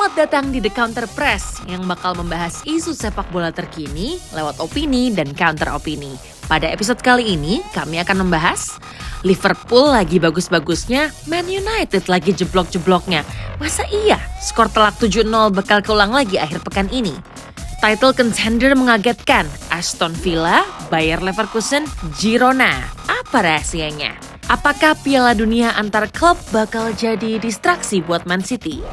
Selamat datang di The Counter Press yang bakal membahas isu sepak bola terkini lewat opini dan counter opini. Pada episode kali ini kami akan membahas Liverpool lagi bagus-bagusnya, Man United lagi jeblok-jebloknya. Masa iya skor telak 7-0 bakal keulang lagi akhir pekan ini? Title contender mengagetkan, Aston Villa, Bayer Leverkusen, Girona. Apa rahasianya? Apakah Piala Dunia antar klub bakal jadi distraksi buat Man City?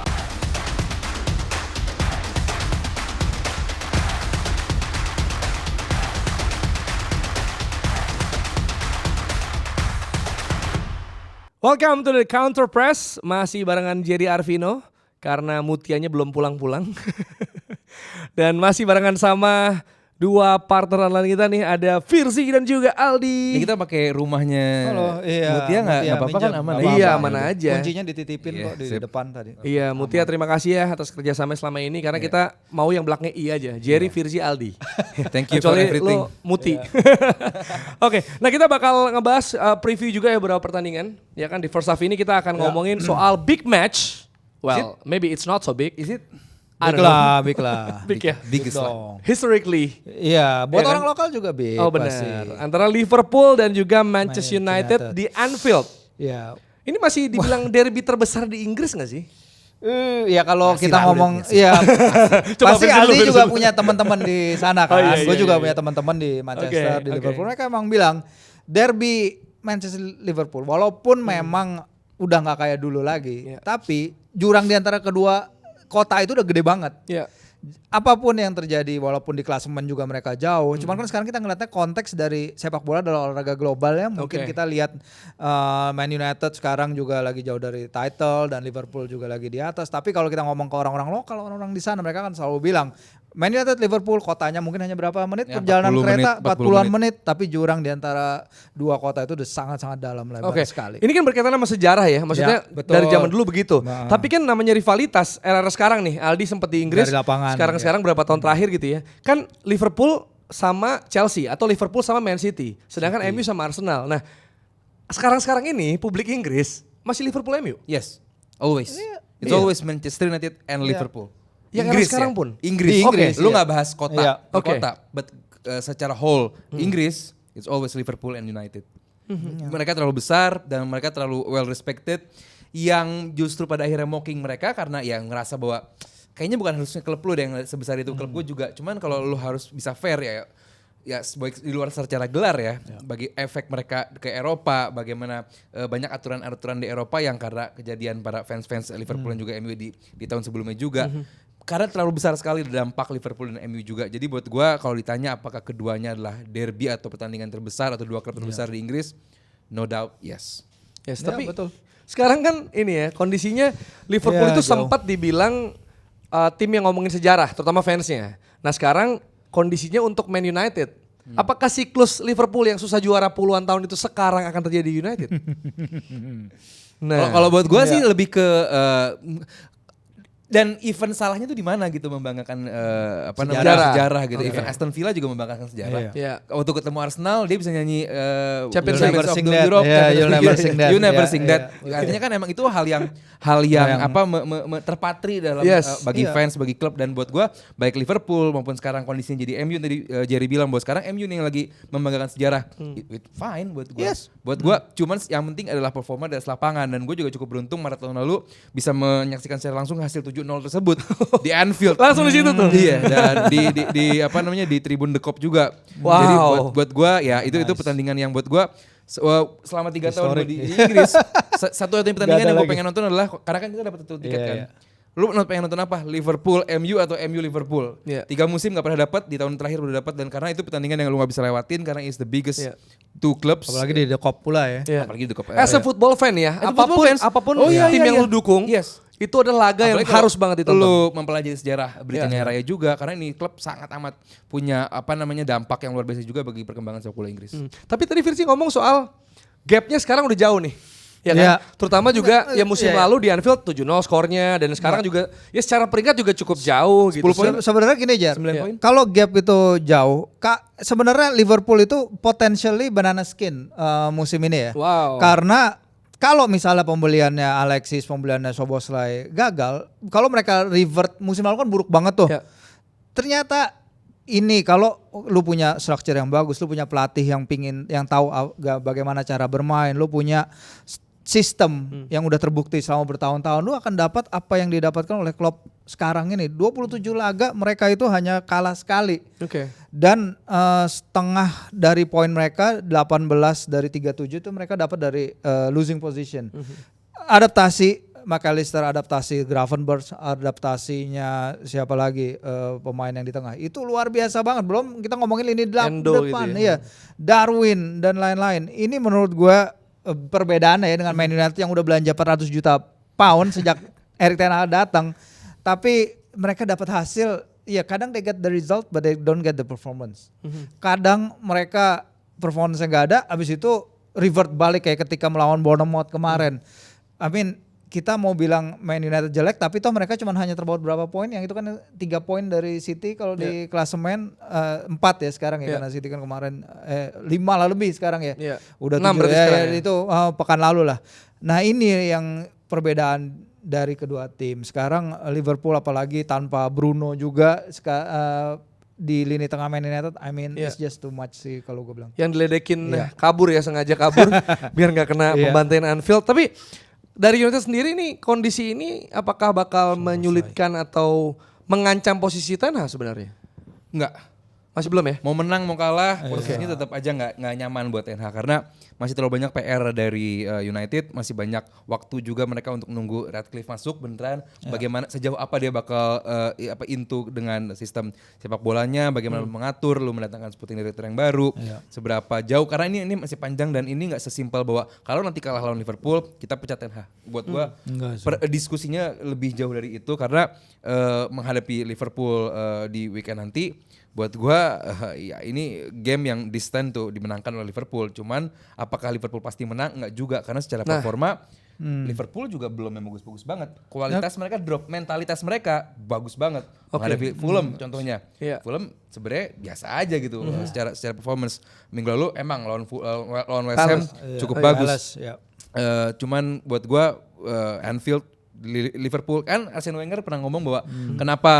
Welcome to the Counter Press, masih barengan Jerry Arvino karena Mutianya belum pulang-pulang. Dan masih barengan sama dua partner lain kita nih, ada Firzi dan juga Aldi. Ini kita pakai rumahnya. Halo, iya. Mutia nggak apa-apa kan, aman ya? Iya, aman aja. Kuncinya dititipin Iya, kok di sip. depan tadi. Iya, Mutia terima kasih ya atas kerjasama selama ini karena kita mau yang belakangnya I aja. Jerry, Firzi, Aldi. Thank you for Kecuali everything. lo Muti. Oke, nah kita bakal ngebahas preview juga ya beberapa pertandingan. Ya kan di first half ini kita akan ngomongin soal big match. Well, maybe it's not so big. Is it? I don't know. Big lah. Big ya? Biggest lah. Dong. Historically. Iya, Iya buat kan? orang lokal juga big. Oh benar. pasti. Antara Liverpool dan juga Manchester United United. di Anfield. Iya. Ini masih dibilang derby terbesar di Inggris gak sih? Ya kalau Pasti kita lah, ngomong, udah, iya Coba pasti Firzi dulu, Aldi Firzi juga dulu. punya teman-teman di sana kan. Oh, iya, Gue iya, juga iya. punya teman-teman di Manchester, Oke, di oke. Liverpool. Mereka emang bilang derby Manchester Liverpool, walaupun memang udah nggak kayak dulu lagi, Iya. tapi jurang di antara kedua kota itu udah gede banget. Iya. Apapun yang terjadi, walaupun di klasemen juga mereka jauh. Cuman kan sekarang kita ngeliatnya konteks dari sepak bola adalah olahraga global ya. Mungkin Oke. kita lihat Man United sekarang juga lagi jauh dari title dan Liverpool juga lagi di atas. Tapi kalau kita ngomong ke orang-orang lokal, orang-orang di sana mereka kan selalu bilang Man United Liverpool kotanya mungkin hanya berapa menit Ya, perjalanan 40 kereta, menit, 40-an 40 menit. Tapi jurang di antara dua kota itu udah sangat-sangat dalam lebar Oke. sekali. Ini kan berkaitan sama sejarah ya. Maksudnya Ya, betul. dari zaman dulu begitu. Nah. Tapi kan namanya rivalitas era sekarang nih. Aldi sempat di Inggris. Dari lapangan, Sekarang berapa tahun terakhir gitu ya. Kan Liverpool sama Chelsea atau Liverpool sama Man City. Sedangkan MU sama Arsenal. Nah, sekarang ini publik Inggris masih Liverpool MU. Yes, always. It's Iya. always Manchester United and Liverpool. Yang Inggris sekarang ya? pun? Inggris. Di Inggris, Lu iya. nggak bahas kota, Iya. per Oke. kota, but secara whole Inggris, it's always Liverpool and United. Mereka terlalu besar dan mereka terlalu well respected. Yang justru pada akhirnya mocking mereka karena ya ngerasa bahwa kayaknya bukan harusnya klub lu deh yang sebesar itu, klub gue juga. Cuman kalau lu harus bisa fair ya sebaik di luar secara gelar ya, bagi efek mereka ke Eropa, bagaimana banyak aturan-aturan di Eropa yang karena kejadian para fans-fans Liverpool dan juga MU di tahun sebelumnya juga. Karena terlalu besar sekali dampak Liverpool dan MU juga. Jadi buat gua kalau ditanya apakah keduanya adalah derby atau pertandingan terbesar atau dua klub terbesar di Inggris, no doubt yes. Yes, Ya, tapi betul. sekarang kan ini ya kondisinya Liverpool Ya, itu jauh. sempat dibilang tim yang ngomongin sejarah, terutama fansnya. Nah sekarang kondisinya untuk Man United, apakah siklus Liverpool yang susah juara puluhan tahun itu sekarang akan terjadi di United? Kalau buat gua sih lebih ke dan event salahnya tuh di mana gitu membanggakan sejarah gitu. Oke. Event Aston Villa juga membanggakan sejarah. Iya. Waktu ketemu Arsenal dia bisa nyanyi Champions You'll never of sing the that. Europe, Yeah, Champions you'll of never Europe. sing that. You never Yeah, sing that. yeah. Artinya kan emang itu hal yang terpatri dalam Yes. bagi Iya. fans, bagi klub, dan buat gua baik Liverpool maupun sekarang kondisinya jadi MU tadi Jerry bilang bahwa sekarang MU nih yang lagi membanggakan sejarah. Fine buat gua. Yes. Buat gua cuman yang penting adalah performa di atas lapangan, dan gue juga cukup beruntung Maret tahun lalu bisa menyaksikan secara langsung hasil 7-0 tersebut di Anfield. Langsung di situ tuh. Iya, dan di apa namanya di Tribun The Kop juga. Wow. Jadi buat gua ya itu pertandingan yang buat gua selama 3 tahun gua di Inggris satu-satunya pertandingan Gak ada yang gue lagi. pengen nonton adalah karena kan kita dapat tuh tiket Iya, kan. iya. Lu pengen nonton apa? Liverpool MU atau MU Liverpool? Iya. 3 musim gak pernah dapat, di tahun terakhir udah dapat, dan karena itu pertandingan yang lu gak bisa lewatin karena it's the biggest Iya. two clubs. Apalagi di The Cop pula ya. Iya. Apalagi The Cup. As a football fan ya, As a football apapun fans. apapun Oh, iya, tim iya, yang iya. lu dukung, Yes. itu adalah laga yang Apalagi kalau harus banget ditonton. Lu mempelajari sejarah Britania Iya. Raya juga, karena ini klub sangat amat punya apa namanya dampak yang luar biasa juga bagi perkembangan sepak bola Inggris. Tapi tadi Firzi ngomong soal gapnya sekarang udah jauh nih. Ya kan? Iya. Terutama juga ya musim Iya. lalu di Anfield 7-0 skornya, dan sekarang juga ya secara peringkat juga cukup jauh gitu. 10 poin. Sebenarnya gini Jar, 9 poin. kalau gap itu jauh, sebenarnya Liverpool itu potentially banana skin musim ini ya. Wow. Karena kalau misalnya pembeliannya Alexis, pembeliannya Szoboszlai gagal, kalau mereka revert musim lalu kan buruk banget tuh. Ya. Ternyata ini kalau lu punya structure yang bagus, lu punya pelatih yang tahu bagaimana cara bermain, lu punya sistem yang udah terbukti selama bertahun-tahun, lu akan dapat apa yang didapatkan oleh Klopp sekarang ini. 27 laga mereka itu hanya kalah sekali. Oke. Dan setengah dari poin mereka, 18 dari 37 itu mereka dapat dari losing position. Adaptasi McAllister, adaptasi Gravenberch, adaptasinya siapa lagi pemain yang di tengah. Itu luar biasa banget. Belum kita ngomongin lini Endo depan, gitu ya. iya. Darwin dan lain-lain. Ini menurut gua perbedaannya ya dengan Man United yang udah belanja 400 juta pound sejak Erik ten Hag datang. Tapi mereka dapat hasil, ya kadang they get the result but they don't get the performance. Kadang mereka performance-nya gak ada, abis itu revert balik kayak ketika melawan Bournemouth kemarin. I mean, kita mau bilang Man United jelek, tapi toh mereka cuma hanya terbaut berapa poin, yang itu kan 3 poin dari City kalau di klasemen 4 ya sekarang ya, karena City kan kemarin 5 lah lebih sekarang ya. Udah 6 berarti ya, sekarang ya. itu pekan lalu lah. Nah ini yang perbedaan dari kedua tim. Sekarang Liverpool apalagi tanpa Bruno juga di lini tengah Man United, I mean it's just too much sih kalau gue bilang. Yang diledekin kabur ya, sengaja kabur biar nggak kena pembantaian Anfield. Tapi dari United sendiri nih, kondisi ini apakah bakal menyulitkan atau mengancam posisi Ten Hag sebenarnya? Enggak. Masih belum ya? Mau menang mau kalah, posisinya tetap aja nggak nyaman buat Ten Hag karena masih terlalu banyak PR dari United, masih banyak waktu juga mereka untuk nunggu Ratcliffe masuk beneran. Bagaimana sejauh apa dia bakal into dengan sistem sepak bolanya, bagaimana lu mengatur, lu mendatangkan sporting director yang baru, seberapa jauh karena ini masih panjang dan ini nggak sesimpel bahwa kalau nanti kalah lawan Liverpool kita pecat Ten Hag. Buat gua diskusinya lebih jauh dari itu karena menghadapi Liverpool di weekend nanti. Buat gua ya ini game yang distant tuh dimenangkan oleh Liverpool. Cuman apakah Liverpool pasti menang? Enggak juga karena secara performa Liverpool juga belum yang bagus-bagus banget. Kualitas mereka drop, mentalitas mereka bagus banget. Menghadapi Fulham contohnya. Fulham sebenarnya biasa aja gitu secara performance. Minggu lalu emang lawan West Ham cukup bagus. Cuman buat gua Anfield Liverpool kan Arsene Wenger pernah ngomong bahwa kenapa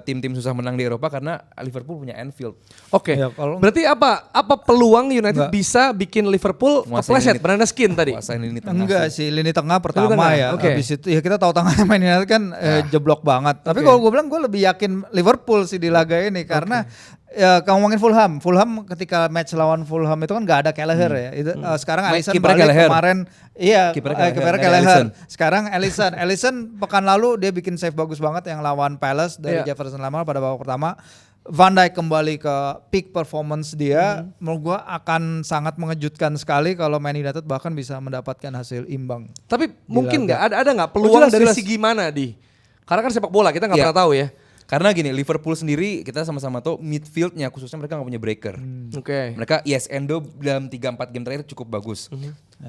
tim-tim susah menang di Eropa karena Liverpool punya Anfield. Oke. Berarti apa peluang United bisa bikin Liverpool kepleset banana skin tadi? Lini tengah Enggak sih, lini tengah pertama ya. Okay. Habis itu ya kita tahu tengahnya Man United kan jeblok banget. Tapi kalau gue bilang gue lebih yakin Liverpool sih di laga ini karena ya kalau ngomongin Fulham ketika match lawan Fulham itu kan gak ada Kelleher ya. Itu sekarang Alisson balik kemarin. Iya, kipernya Kelleher. Sekarang Alisson pekan lalu dia bikin save bagus banget yang lawan Palace dari Jefferson Lamela pada babak pertama. Van Dijk kembali ke peak performance dia, menurut gua akan sangat mengejutkan sekali kalau Man United bahkan bisa mendapatkan hasil imbang. Tapi mungkin nggak ada nggak peluang dari segi mana karena kan sepak bola kita nggak pernah tahu ya. Karena gini, Liverpool sendiri kita sama-sama tahu midfieldnya khususnya mereka gak punya breaker. Mereka Endo dalam 3-4 game terakhir cukup bagus.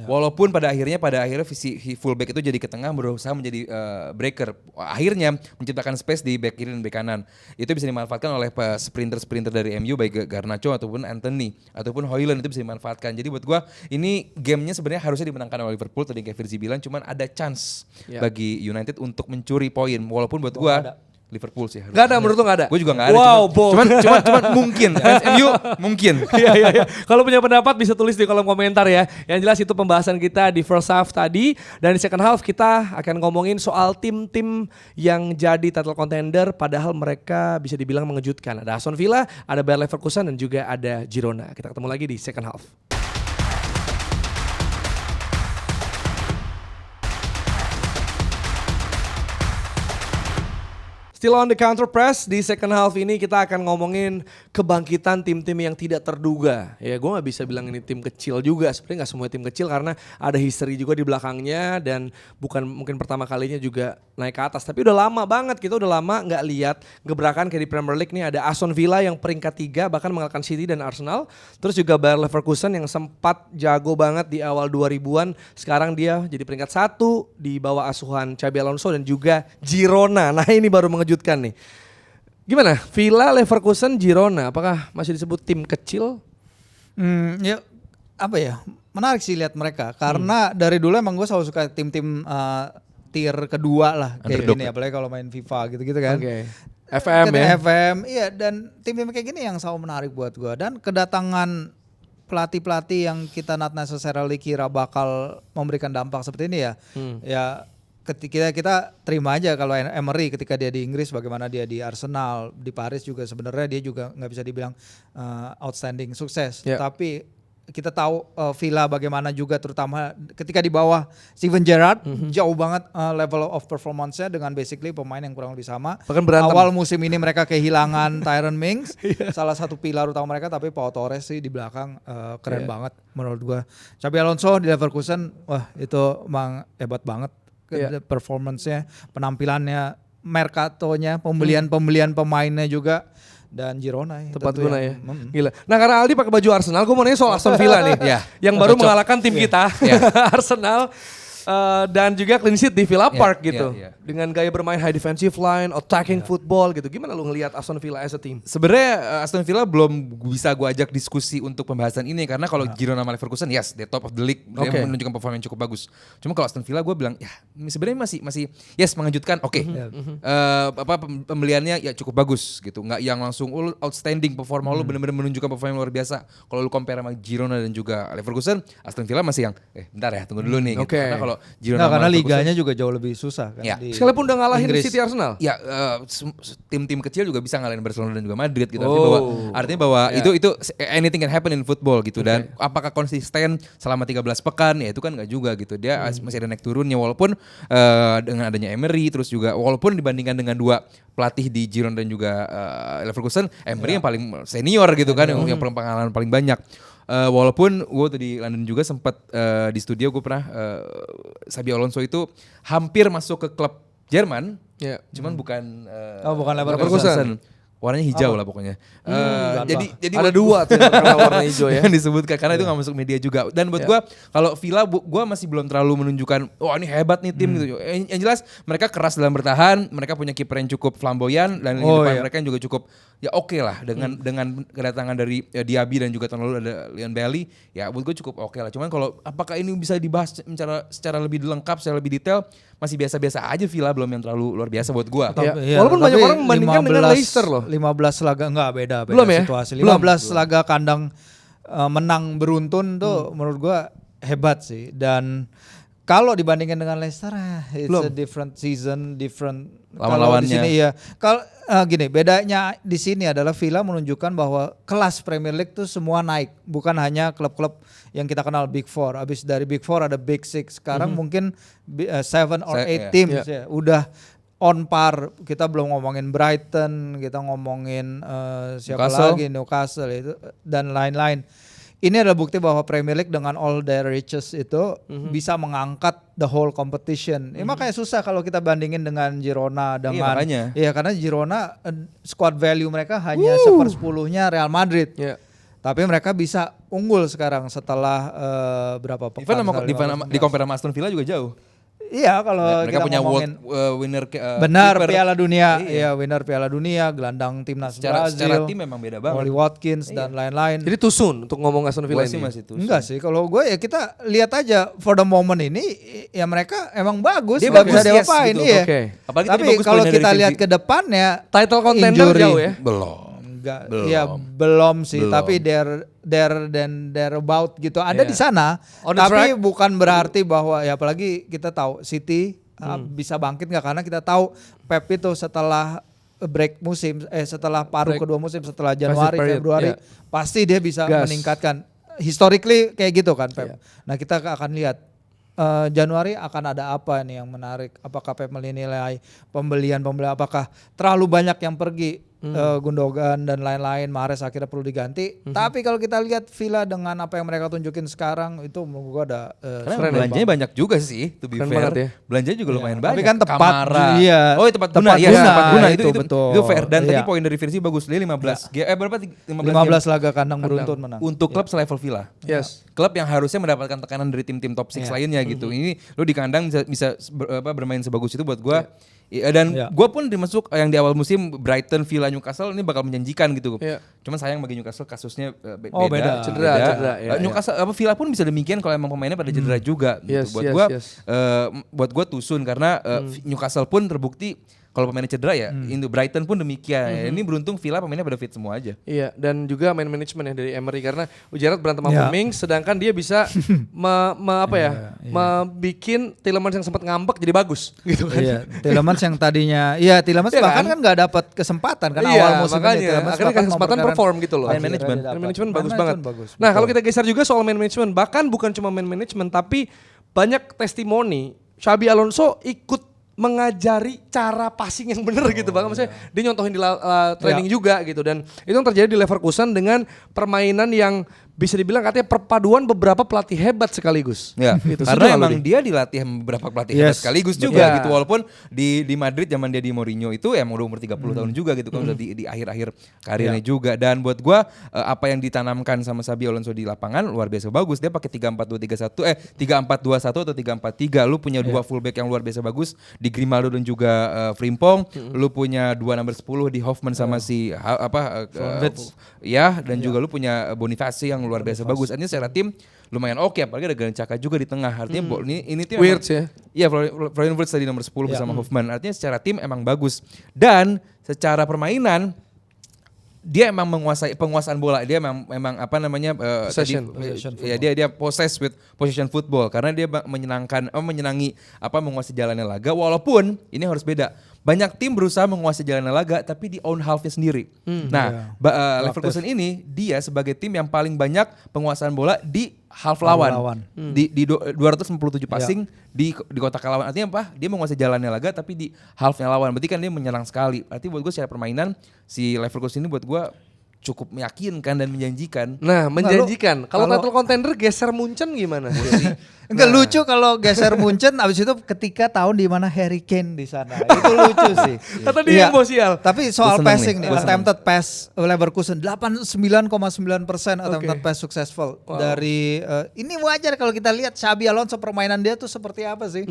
Walaupun pada akhirnya visi fullback itu jadi ke tengah berusaha menjadi breaker. Akhirnya menciptakan space di back kiri dan back kanan. Itu bisa dimanfaatkan oleh sprinter dari MU baik Garnacho ataupun Anthony ataupun Højlund itu bisa dimanfaatkan. Jadi buat gua ini gamenya sebenarnya harusnya dimenangkan oleh Liverpool tadi kayak Virzi bilang, cuman ada chance bagi United untuk mencuri poin. Walaupun buat gua Liverpool sih harus. Gak ada, menurut lu gak ada? Gue juga gak ada. Wow, cuman mungkin. MU mungkin. Iya. Kalau punya pendapat bisa tulis di kolom komentar ya. Yang jelas itu pembahasan kita di first half tadi. Dan di second half kita akan ngomongin soal tim-tim yang jadi title contender. Padahal mereka bisa dibilang mengejutkan. Ada Aston Villa, ada Bayer Leverkusen dan juga ada Girona. Kita ketemu lagi di second half. Still on the counter press, di second half ini kita akan ngomongin kebangkitan tim-tim yang tidak terduga. Ya gue gak bisa bilang ini tim kecil juga, sebenarnya gak semua tim kecil karena ada history juga di belakangnya dan bukan mungkin pertama kalinya juga naik ke atas. Tapi udah lama banget, kita udah lama gak lihat gebrakan kayak di Premier League nih. Ada Aston Villa yang peringkat 3 bahkan mengalahkan City dan Arsenal. Terus juga Bayer Leverkusen yang sempat jago banget di awal 2000-an. Sekarang dia jadi peringkat 1 di bawah asuhan Xabi Alonso dan juga Girona. Nah ini baru mengejutkan nih. Gimana? Villa, Leverkusen, Girona, apakah masih disebut tim kecil? Ya apa ya? menarik sih lihat mereka karena dari dulu emang gue selalu suka tim-tim tier kedua lah kayak Underdog gini, apalagi kalau main FIFA gitu-gitu kan. Oke. FM Ketika ya. FM, iya, dan tim-tim kayak gini yang selalu menarik buat gue. Dan kedatangan pelatih-pelatih yang kita not necessarily kira bakal memberikan dampak seperti ini ya, ya ketika kita terima aja kalau Emery ketika dia di Inggris, bagaimana dia di Arsenal, di Paris juga sebenarnya dia juga nggak bisa dibilang outstanding sukses, Yeah. tapi kita tahu Villa bagaimana juga terutama ketika di bawah Steven Gerrard jauh banget level of performance-nya dengan basically pemain yang kurang lebih sama. Bahkan berantem. Awal musim ini mereka kehilangan Tyrone Mings, salah satu pilar utama mereka, tapi Pau Torres sih di belakang keren banget menurut gua. Xabi Alonso di Leverkusen, wah itu emang hebat banget performance-nya, penampilannya, mercatonya, pembelian pemainnya juga. Dan Girona ya, Tepat tentu guna yang- ya. Gila. Nah karena Aldi pakai baju Arsenal, gue mau nanya soal Aston Villa nih. Iya. Yang baru Cocok. mengalahkan tim kita, Arsenal. Dan juga clean sheet di Villa Park gitu. iya. Dengan gaya bermain high defensive line, attacking football gitu. Gimana lu ngelihat Aston Villa as a team? Sebenarnya Aston Villa belum bisa gue ajak diskusi untuk pembahasan ini karena kalau Girona sama Leverkusen yes, they top of the league, Oke. dia menunjukkan performa yang cukup bagus. Cuma kalau Aston Villa gue bilang ya sebenarnya masih yes mengejutkan, oke. Pembeliannya ya cukup bagus gitu, nggak yang langsung outstanding performa lu benar-benar menunjukkan performa yang luar biasa. Kalau lu compare sama Girona dan juga Leverkusen, Aston Villa masih yang bentar ya tunggu dulu nih. Gitu. Oke. Karena kalau Girona Nah, sama karena Leverkusen- liganya juga jauh lebih susah kan. Ya. di Sekalipun udah ngalahin Inggris. City Arsenal. Ya tim-tim kecil juga bisa ngalahin Barcelona dan juga Madrid gitu. Oh. Artinya bahwa itu anything can happen in football gitu. Dan apakah konsisten selama 13 pekan ya itu kan nggak juga gitu. Dia masih ada naik turunnya walaupun dengan adanya Emery terus juga walaupun dibandingkan dengan dua pelatih di Girona dan juga Leverkusen, Emery yang paling senior gitu kan yang pengalaman paling banyak. Walaupun gue tuh di London juga sempat di studio gue pernah Xabi Alonso itu hampir masuk ke klub Jerman, Ya. cuman bukan bukan Leverkusen. warnanya hijau lah pokoknya. Jadi Ada dua tuh yang terkenal warna hijau ya. Jangan disebutkan karena itu nggak masuk media juga. Dan buat gue kalau Villa gue masih belum terlalu menunjukkan wah ini hebat nih tim gitu. Yang jelas mereka keras dalam bertahan, mereka punya kiper yang cukup flamboyan dan lini depan mereka yang juga cukup ya oke lah dengan kedatangan dari Diaby dan juga tahun lalu ada Leon Bailey ya buat gue cukup oke lah. Cuman kalau apakah ini bisa dibahas secara lebih lengkap, secara lebih detail masih biasa-biasa aja Villa belum yang terlalu luar biasa buat gue. Ya. Iya, Walaupun banyak tapi orang membandingkan dengan Leicester loh. 15 laga enggak beda Belum ya? situasi. Belum. 15 laga kandang menang beruntun tuh menurut gua hebat sih. Dan kalau dibandingkan dengan Leicester it's Belum. a different season, different Lawan-lawannya. kalau di sini ya. Kalau gini, bedanya di sini adalah Villa menunjukkan bahwa kelas Premier League tuh semua naik, bukan hanya klub-klub yang kita kenal Big Four. Abis dari Big Four ada Big Six. Sekarang mungkin 7 or 8 teams ya. Udah on par. Kita belum ngomongin Brighton, kita ngomongin siapa Newcastle. lagi Newcastle itu dan lain-lain. Ini adalah bukti bahwa Premier League dengan all their riches itu bisa mengangkat the whole competition. Makanya susah kalau kita bandingin dengan Girona dengan makanya. Iya, karena Girona squad value mereka hanya 1/10-nya Real Madrid. Ya. Tapi mereka bisa unggul sekarang setelah berapa pekan? Even Setelah di compare sama Aston Villa juga jauh. Iya, kalau Mereka kita punya ngomongin world winner benar keeper. Piala Dunia, Iya. iya winner Piala Dunia, gelandang timnas Secara Brazil, tim memang beda banget. Wally Watkins dan lain-lain. Jadi too soon untuk ngomong Aston Villa Gua sih ini. masih tuh. Enggak sih, kalau gue ya kita lihat aja for the moment ini ya mereka emang bagus, Dia nggak bagus, bisa yes, diapain gitu. iya. Oke. Apalagi Tapi tadi bagus kalau poinnya kita dari lihat Virgi. ke depannya Title contender injury. jauh ya. Belum. Enggak, Belum. ya belum sih, Belum. tapi they're about gitu. Ada Iya. di sana, On the tapi track. bukan berarti bahwa ya apalagi kita tahu City bisa bangkit nggak, karena kita tahu Pep itu setelah break musim setelah paruh Break. kedua musim setelah Januari period, Februari iya. pasti dia bisa Gas. meningkatkan. Historically kayak gitu kan Pep. Iya. Nah, kita akan lihat Januari akan ada apa nih yang menarik? Apakah Pep menilai pembelian apakah terlalu banyak yang pergi? Gundogan dan lain-lain, Mahrez akhirnya perlu diganti. Tapi kalau kita lihat Villa dengan apa yang mereka tunjukin sekarang itu menurut gua ada Karena Keren ya, belanjanya banyak juga sih, to be Keren fair. banget ya. Belanjanya juga lumayan banyak. Tapi kan tepat, Kamara. iya. Oh, tepat guna. Tepat Iya, guna, tepat guna. itu betul. Itu fair. Dan tadi Iya. poin dari Virgi bagus. Dia 15. Berapa? 15 laga kandang beruntun menang. Untuk klub selevel Villa. Yes. Klub yang harusnya mendapatkan tekanan dari tim-tim top 6 lainnya gitu. Ini lu di kandang bisa bermain sebagus itu buat gua. Dan Iya. gue pun dimasuk yang di awal musim Brighton, Villa, Newcastle ini bakal menjanjikan gitu. Iya. Cuman sayang bagi Newcastle kasusnya Oh, beda. Cedera, ya, Newcastle Villa pun bisa demikian kalau emang pemainnya pada cedera juga. Yes, Gitu. yes. Buat gue tusun karena Newcastle pun terbukti kalau pemainnya cedera ya. Indo Brighton pun demikian. Ini beruntung Villa pemainnya pada fit semua aja. Iya, dan juga main manajemen ya dari Emery karena Gerrard berantem sama Mings, sedangkan dia bisa bikin Tielemans yang sempat ngambek jadi bagus gitu kan. Iya, Tielemans yang tadinya, Tielemans Iya bahkan kan? kan nggak dapat kesempatan kan Iya, awal musim makanya, ini. Tielemans akhirnya bahkan kesempatan nomor perform gitu loh. Main manajemen. Man management Man bagus management banget. bagus, Nah, betul. kalau kita geser juga soal man management, bahkan bukan cuma man management tapi banyak testimoni Xabi Alonso ikut mengajari cara passing yang benar gitu Bang. Maksudnya dia nyontohin di training juga gitu, dan itu yang terjadi di Leverkusen dengan permainan yang bisa dibilang katanya perpaduan beberapa pelatih hebat sekaligus. Ya, Gitu. karena Setuju emang nggak, Ludi? dia dilatih sama beberapa pelatih hebat Yes, sekaligus betul. juga Ya. gitu. Walaupun di Madrid zaman dia di Mourinho itu emang udah umur 30 tahun juga gitu kan, udah di akhir-akhir karirnya juga. Dan buat gua apa yang ditanamkan sama Xabi Alonso di lapangan luar biasa bagus. Dia pakai 3-4-2-3-1 3-4-2-1 atau 3-4-3. Lu punya dua fullback yang luar biasa bagus di Grimaldo dan juga Frimpong. Lu punya dua nomor 10 di Hoffman sama dan juga lu punya Boniface yang luar biasa bagus. Artinya secara tim lumayan oke, apalagi ada Granit Xhaka juga di tengah. Artinya ini tim Wirtz ya. Iya, Florian Wirtz tadi nomor 10 bersama Hoffman. Artinya secara tim emang bagus. Dan secara permainan dia emang menguasai penguasaan bola. Dia memang apa namanya Possession ya dia possess with possession football karena dia menyenangi menguasai jalannya laga, walaupun ini harus beda. Banyak tim berusaha menguasai jalannya laga tapi di own half-nya sendiri. Leverkusen ini dia sebagai tim yang paling banyak penguasaan bola di half lawan. Di 257 passing di kotak lawan. Artinya apa? Dia menguasai jalannya laga tapi di half-nya lawan. Berarti kan dia menyerang sekali. Artinya buat gue secara permainan si Leverkusen ini buat gue cukup meyakinkan dan menjanjikan. Nah, menjanjikan. Kalau kalau- title contender geser Munchen gimana? Enggak lucu kalau geser Munchen abis itu ketika tahun di mana Harry Kane di sana. Itu lucu sih. Kata dia Iya. emosial. Tapi soal Gua seneng passing nih, nih, gua attempted pass Leverkusen 89,9% attempted pass successful. Dari ini wajar kalau kita lihat Xabi Alonso permainan dia tuh seperti apa sih?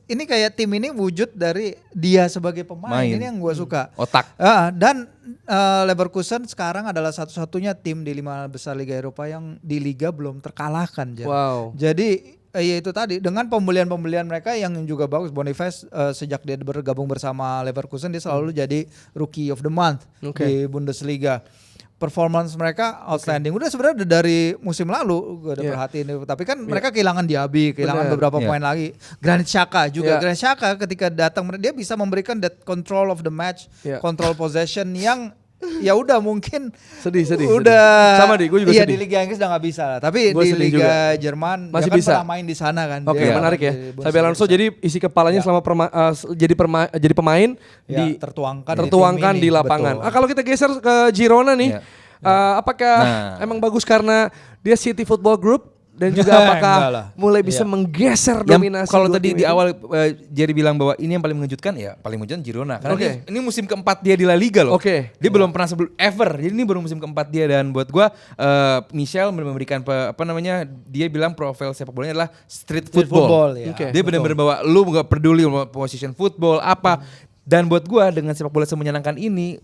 Ini kayak tim ini wujud dari dia sebagai pemain. Main. Ini yang gue suka. Otak. Dan Leverkusen sekarang adalah satu-satunya tim di 5 besar Liga Eropa yang di Liga belum terkalahkan. Jan. Wow. Jadi ya itu tadi dengan pembelian mereka yang juga bagus. Boniface sejak dia bergabung bersama Leverkusen dia selalu jadi Rookie of the Month di Bundesliga. Performance mereka outstanding. Udah sebenarnya dari musim lalu gue udah perhatiin. Tapi kan mereka kehilangan Diaby, kehilangan beberapa pemain lagi. Granit Xhaka juga. Granit Xhaka ketika datang dia bisa memberikan that control of the match, control possession yang ya udah mungkin Sedih. udah Sama gue juga iya, sedih. di Liga Inggris udah nggak bisa lah. Tapi Gua di sedih Liga Jerman Masih dia kan bisa. pernah main di sana kan. Oke, Dia menarik ya. di Bundesliga. Xabi Alonso jadi isi kepalanya selama jadi pemain Ya, tertuangkan tertuangkan tim di ini, lapangan. betul. Kalau kita geser ke Girona nih, apakah emang bagus karena dia City Football Group dan juga apakah Enggak lah. mulai bisa menggeser Yang dominasi? kalau dua tadi tim di itu? awal Jerry bilang bahwa ini yang paling mengejutkan, ya paling mengejutkan Girona karena Oke. ini musim keempat dia di La Liga loh. Oke. Dia belum pernah ever. Jadi ini baru musim keempat dia, dan buat gua Michel memberikan dia bilang profil sepak bolanya adalah street football. ya. Oke. Dia benar-benar bahwa lu nggak peduli mau position football apa. Dan buat gua dengan sepak bola semenyenangkan ini,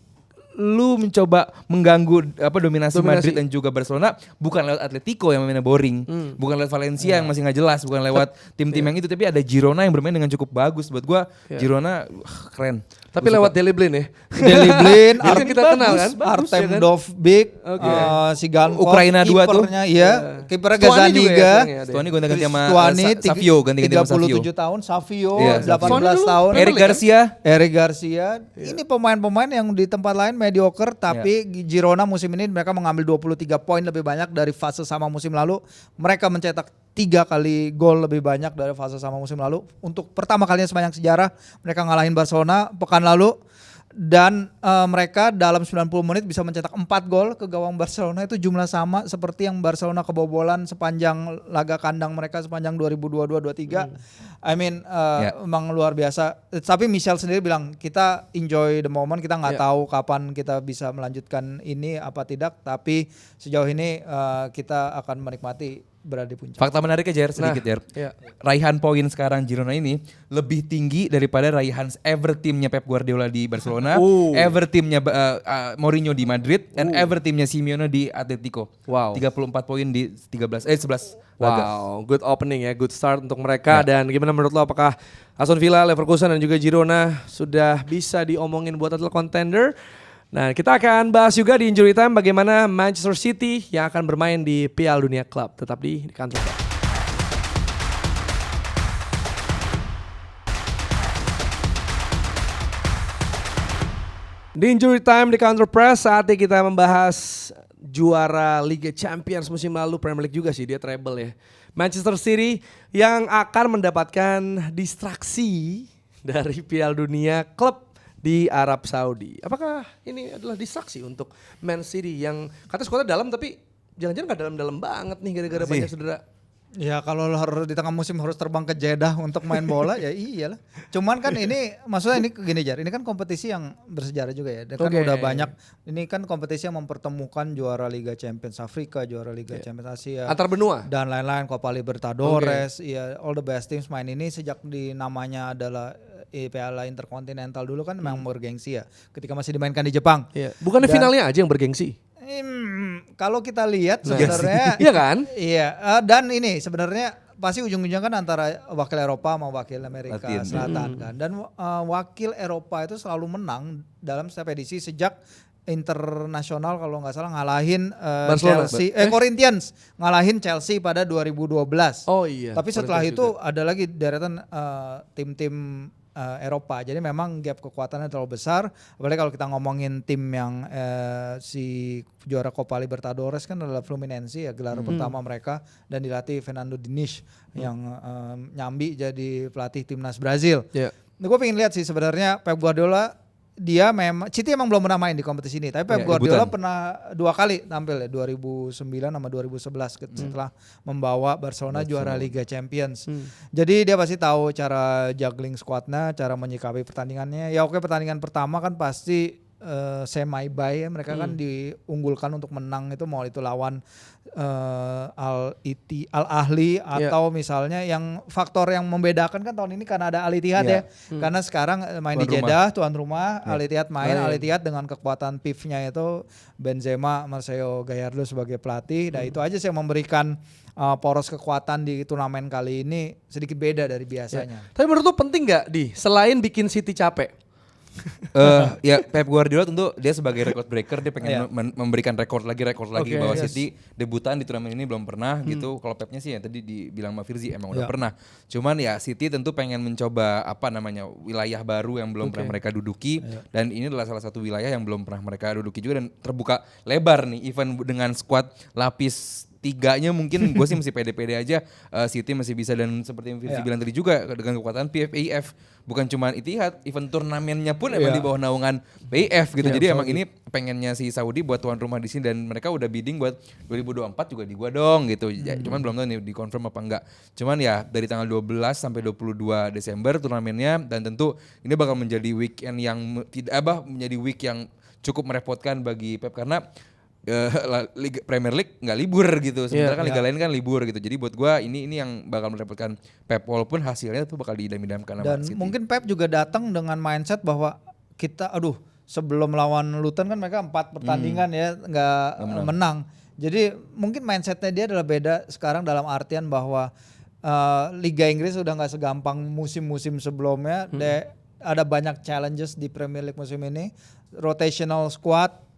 lu mencoba mengganggu dominasi Madrid dan juga Barcelona bukan lewat Atletico yang mainnya boring, bukan lewat Valencia yang masih nggak jelas, bukan lewat tim-tim yang itu, tapi ada Girona yang bermain dengan cukup bagus. Buat gua Girona keren. Tapi lewat Dele Blin ya. Deli Blin, Itu kan kita kenal kan? Artem ya kan? Dovbyk, Oke. si Gankov, Ukraina 2 tuh. kipernya, iya, kipernya Stuani juga ya Gazaniga, sekarang ya, Stuani ganti-ganti sama Stuani, Savio, ganti-ganti sama Savio. 37 tahun, Savio, Iya, 18 Savio. tahun, Eric Garcia. Eric Garcia. Ini pemain-pemain yang di tempat lain mediocre, tapi Girona musim ini mereka mengambil 23 poin lebih banyak dari fase sama musim lalu. Mereka mencetak 3 kali gol lebih banyak dari fase sama musim lalu. Untuk pertama kalinya sepanjang sejarah mereka ngalahin Barcelona pekan lalu. Dan mereka dalam 90 menit bisa mencetak 4 gol ke gawang Barcelona. Itu jumlah sama seperti yang Barcelona kebobolan sepanjang laga kandang mereka sepanjang 2022-23. I mean emang luar biasa. Tapi Michel sendiri bilang kita enjoy the moment. Kita nggak tahu kapan kita bisa melanjutkan ini apa tidak. Tapi sejauh ini kita akan menikmati berada di puncak. Fakta menariknya Jer, sedikit Jer. iya. Raihan poin sekarang Girona ini lebih tinggi daripada raihan ever timnya Pep Guardiola di Barcelona, ever timnya Mourinho di Madrid, dan ever timnya Simeone di Atletico. Wow. 34 poin di 11 laga. Wow, good opening ya, good start untuk mereka. Dan gimana menurut lo, apakah Aston Villa, Leverkusen dan juga Girona sudah bisa diomongin buat title contender? Nah, kita akan bahas juga di Injury Time bagaimana Manchester City yang akan bermain di Piala Dunia Club. Tetap di Counter Press. Di Injury Time di Counter Press, saatnya kita membahas juara Liga Champions musim lalu, Premier League juga sih, dia treble ya. Manchester City yang akan mendapatkan distraksi dari Piala Dunia Club di Arab Saudi. Apakah ini adalah distraksi untuk Man City yang katanya skuadnya dalam tapi jangan-jangan gak dalam-dalam banget nih gara-gara banyak cedera. Ya kalau lo harus di tengah musim harus terbang ke Jeddah untuk main bola ya iyalah. Cuman kan ini maksudnya ini gini Jar, ini kan kompetisi yang bersejarah juga ya. Dan kan udah banyak, ini kan kompetisi yang mempertemukan juara Liga Champions Afrika, juara Liga Champions Asia. Antar benua. Dan lain-lain, Copa Libertadores, ya all the best teams main ini sejak di namanya adalah Piala Interkontinental dulu kan memang bergengsi ya. Ketika masih dimainkan di Jepang. Iya. Bukannya finalnya aja yang bergengsi? Kalau kita lihat sebenarnya iya kan? Iya, dan ini sebenarnya pasti ujung-ujungnya kan antara wakil Eropa sama wakil Amerika Selatan kan. Dan wakil Eropa itu selalu menang dalam setiap edisi sejak internasional kalau nggak salah ngalahin Chelsea, Corinthians ngalahin Chelsea pada 2012. Oh iya. Tapi setelah itu ada lagi deretan tim-tim Eropa. Jadi memang gap kekuatannya terlalu besar. Apalagi kalau kita ngomongin tim yang si juara Copa Libertadores kan adalah Fluminense ya, gelar pertama mereka, dan dilatih Fernando Diniz yang nyambi jadi pelatih timnas Brazil. Yeah. Nah, gue pengen lihat sih sebenarnya Pep Guardiola, dia memang City emang belum pernah main di kompetisi ini, tapi Pep Guardiola pernah 2 kali tampil ya, 2009 sama 2011 setelah membawa Barcelona juara Liga Champions. Jadi dia pasti tahu cara juggling squadnya, cara menyikapi pertandingannya. Ya oke, pertandingan pertama kan pasti semi bye ya, mereka kan diunggulkan untuk menang itu, mau itu lawan Al Ahly atau misalnya yang faktor yang membedakan kan tahun ini karena ada Al Ittihad ya. Karena sekarang main tuan di Jeddah tuan rumah, Al Ittihad main, Al Ittihad dengan kekuatan PIF-nya itu Benzema, Marcelo Gallardo sebagai pelatih. Nah itu aja sih yang memberikan poros kekuatan di turnamen kali ini sedikit beda dari biasanya. Tapi menurut lu penting gak selain bikin City capek? Ya Pep Guardiola tentu dia sebagai record breaker, dia pengen memberikan rekor lagi bahwa City debutan di turnamen ini belum pernah gitu. Kalau Pepnya sih ya tadi dibilang sama Firzi emang udah pernah. Cuman ya City tentu pengen mencoba wilayah baru yang belum pernah mereka duduki, dan ini adalah salah satu wilayah yang belum pernah mereka duduki juga, dan terbuka lebar nih event dengan squad lapis 3-nya mungkin gue sih masih pede-pede aja. City masih bisa, dan seperti yang Firzi bilang tadi juga dengan kekuatan PFAF, bukan cuma Ittihad, event turnamennya pun emang di bawah naungan PAF gitu. Jadi emang ini pengennya si Saudi buat tuan rumah di sini, dan mereka udah bidding buat 2024 juga di gua dong gitu. Cuman belum tahu nih di confirm apa enggak. Cuman ya dari tanggal 12 sampai 22 Desember turnamennya, dan tentu ini bakal menjadi weekend yang menjadi week yang cukup merepotkan bagi Pep karena Liga Premier League nggak libur gitu, sementara kan liga lain kan libur gitu. Jadi buat gue ini yang bakal merepotkan Pep, walaupun hasilnya tuh bakal diidam-idamkan sama Dan City. mungkin Pep juga datang dengan mindset bahwa kita sebelum lawan Luton kan mereka 4 pertandingan ya nggak menang. Jadi mungkin mindsetnya dia adalah beda sekarang, dalam artian bahwa Liga Inggris udah nggak segampang musim-musim sebelumnya. Ada banyak challenges di Premier League musim ini, rotational squad.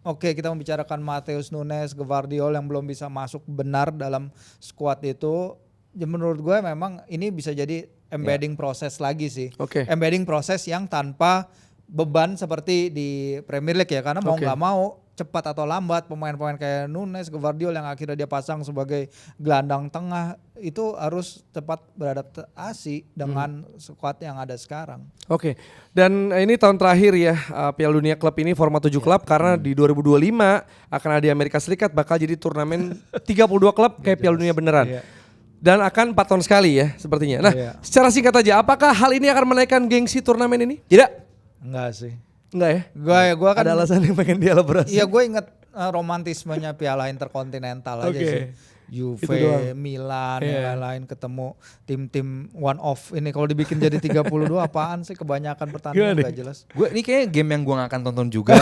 Oke, kita membicarakan Matheus Nunes, Gvardiol yang belum bisa masuk benar dalam squad itu. Ya menurut gue memang ini bisa jadi embedding proses lagi sih. Embedding proses yang tanpa beban seperti di Premier League ya. Karena mau gak mau, cepat atau lambat, pemain-pemain kayak Nunes, Gvardiol yang akhirnya dia pasang sebagai gelandang tengah itu harus cepat beradaptasi dengan squad yang ada sekarang. Dan ini tahun terakhir ya Piala Dunia Klub ini format 7 klub, karena di 2025 akan ada di Amerika Serikat, bakal jadi turnamen 32 klub kayak Piala Dunia beneran. Dan akan 4 tahun sekali ya sepertinya. Nah, secara singkat aja, apakah hal ini akan menaikkan gengsi turnamen ini? Tidak? Enggak sih. Enggak ya? Gua kan ada alasan yang pengen dielaborasi. Iya, gue inget romantismenya Piala Interkontinental aja sih. Itu Juve, doang. Milan, Iya. yang lain-lain ketemu tim-tim one off ini kalau dibikin jadi 32 apaan sih kebanyakan pertandingan Gimana gak nih? jelas. Gue ini kayaknya game yang gue gak akan tonton juga.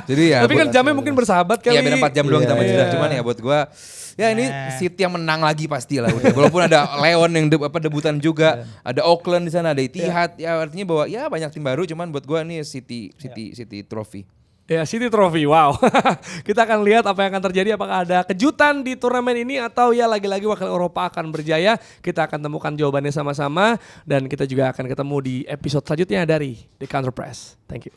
jadi ya. Tapi kan jamnya mungkin bersahabat kali. Iya beda 4 jam doang kita main Iya. jeda. Cuman ya buat gue ya ini City yang menang lagi pasti lah udah. Walaupun ada Leon yang debutan juga, ada Auckland di sana, ada Etihad. Ya artinya bahwa ya banyak tim baru cuman buat gue ini City trophy. Ya, City Trophy, wow. Kita akan lihat apa yang akan terjadi, apakah ada kejutan di turnamen ini atau ya lagi-lagi wakil Eropa akan berjaya. Kita akan temukan jawabannya sama-sama dan kita juga akan ketemu di episode selanjutnya dari The Counter Press. Thank you.